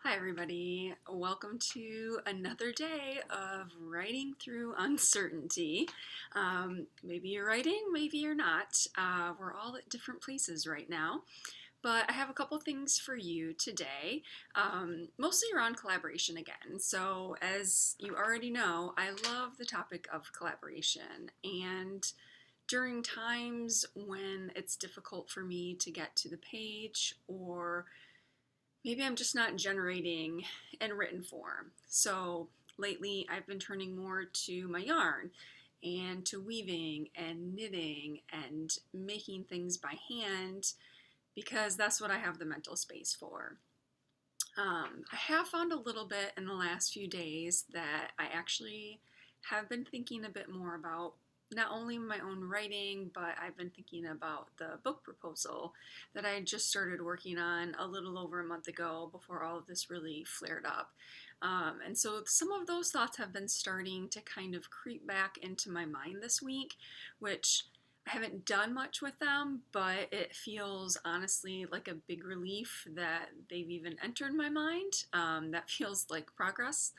Hi, everybody. Welcome to another day of writing through uncertainty. Maybe you're writing, maybe you're not. We're all at different places right now. But I have a couple things for you today, mostly around collaboration again. So, as you already know, I love the topic of collaboration. And during times when it's difficult for me to get to the page, or maybe I'm just not generating in written form. So lately I've been turning more to my yarn and to weaving and knitting and making things by hand because that's what I have the mental space for. I have found a little bit in the last few days that I actually have been thinking a bit more about not only my own writing, but I've been thinking about the book proposal that I just started working on a little over a month ago before all of this really flared up. And so some of those thoughts have been starting to kind of creep back into my mind this week, which I haven't done much with them, but it feels honestly like a big relief that they've even entered my mind. That feels like progress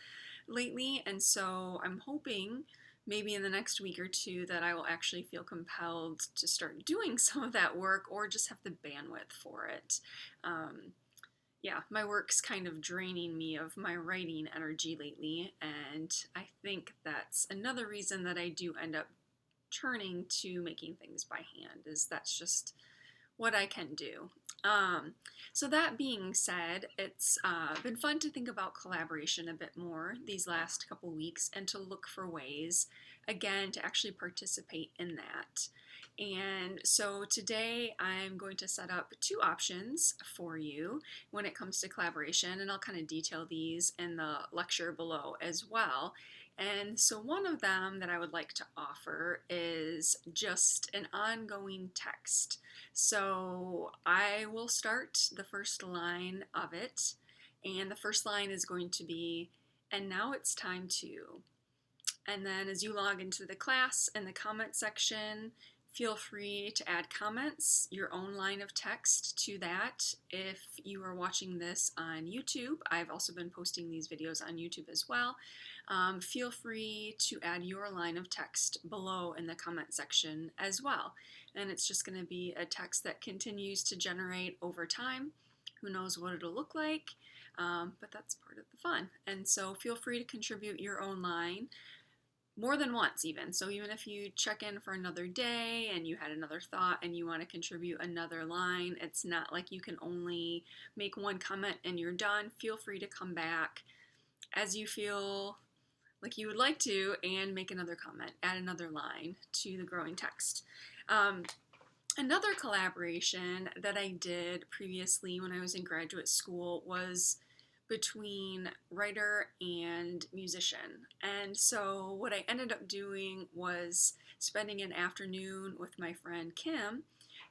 lately. And so I'm hoping maybe in the next week or two that I will actually feel compelled to start doing some of that work or just have the bandwidth for it. Um, yeah, my work's kind of draining me of my writing energy lately, and I think that's another reason that I do end up turning to making things by hand, is that's just what I can do. Um, so that being said, it's been fun to think about collaboration a bit more these last couple weeks and to look for ways, again, to actually participate in that. And so today I'm going to set up two options for you when it comes to collaboration, and I'll kind of detail these in the lecture below as well. And so, one of them that I would like to offer is just an ongoing text. So, I will start the first line of it, and the first line is going to be, and now it's time to. And then as you log into the class in the comment section, feel free to add comments, your own line of text to that. If you are watching this on YouTube, I've also been posting these videos on YouTube as well. Feel free to add your line of text below in the comment section as well. And it's just going to be a text that continues to generate over time. Who knows what it'll look like, but that's part of the fun. And so feel free to contribute your own line more than once even. So even if you check in for another day and you had another thought and you want to contribute another line, it's not like you can only make one comment and you're done. Feel free to come back as you feel like you would like to and make another comment, add another line to the growing text. Another collaboration that I did previously when I was in graduate school was between writer and musician. And so what I ended up doing was spending an afternoon with my friend Kim,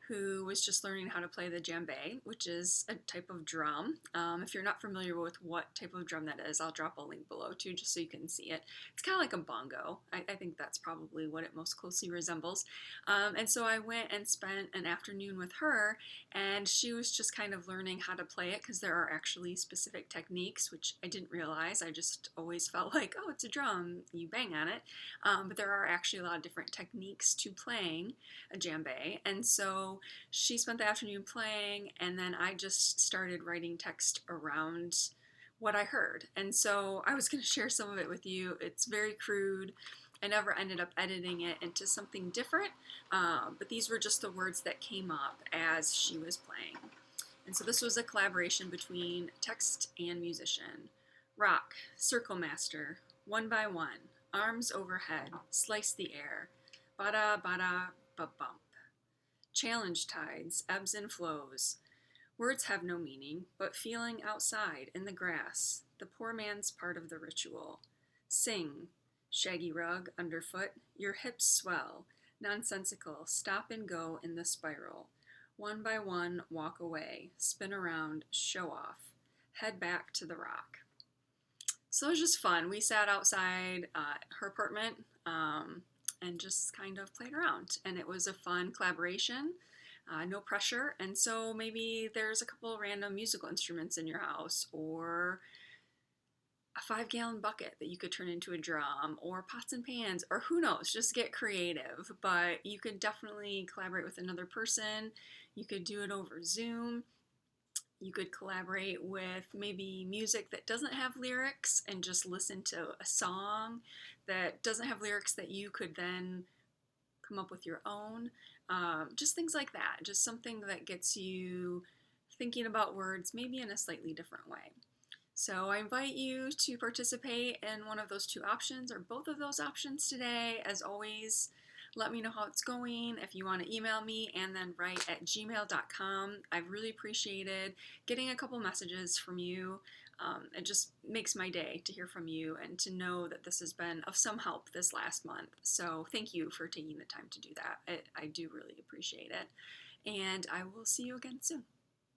who was just learning how to play the djembe, which is a type of drum. If you're not familiar with what type of drum that is, I'll drop a link below too, just so you can see it. It's kind of like a bongo. I think that's probably what it most closely resembles. And so I went and spent an afternoon with her, and she was just kind of learning how to play it because there are actually specific techniques, which I didn't realize. I just always felt like, oh, it's a drum, you bang on it. But there are actually a lot of different techniques to playing a djembe. And so she spent the afternoon playing, and then I just started writing text around what I heard. And so I was going to share some of it with you. It's very crude. I never ended up editing it into something different, but these were just the words that came up as she was playing. And so this was a collaboration between text and musician. Rock, circle master, one by one, arms overhead, slice the air, bada bada ba bump. Challenge tides, ebbs and flows. Words have no meaning, but feeling outside in the grass, the poor man's part of the ritual. Sing, shaggy rug underfoot, your hips swell, nonsensical, stop and go in the spiral. One by one, walk away, spin around, show off, head back to the rock. So it was just fun. We sat outside her apartment and just kind of played around. And it was a fun collaboration. no pressure. And so maybe there's a couple random musical instruments in your house, or a 5 gallon bucket that you could turn into a drum, or pots and pans, or who knows, just get creative. But you could definitely collaborate with another person. You could do it over Zoom. You could collaborate with maybe music that doesn't have lyrics and just listen to a song that doesn't have lyrics that you could then come up with your own. Just things like that. Just something that gets you thinking about words maybe in a slightly different way. So I invite you to participate in one of those two options or both of those options today. As always, let me know how it's going. If you want to email me, and then write@gmail.com. I've really appreciated getting a couple messages from you. It just makes my day to hear from you and to know that this has been of some help this last month. So thank you for taking the time to do that. I do really appreciate it. And I will see you again soon.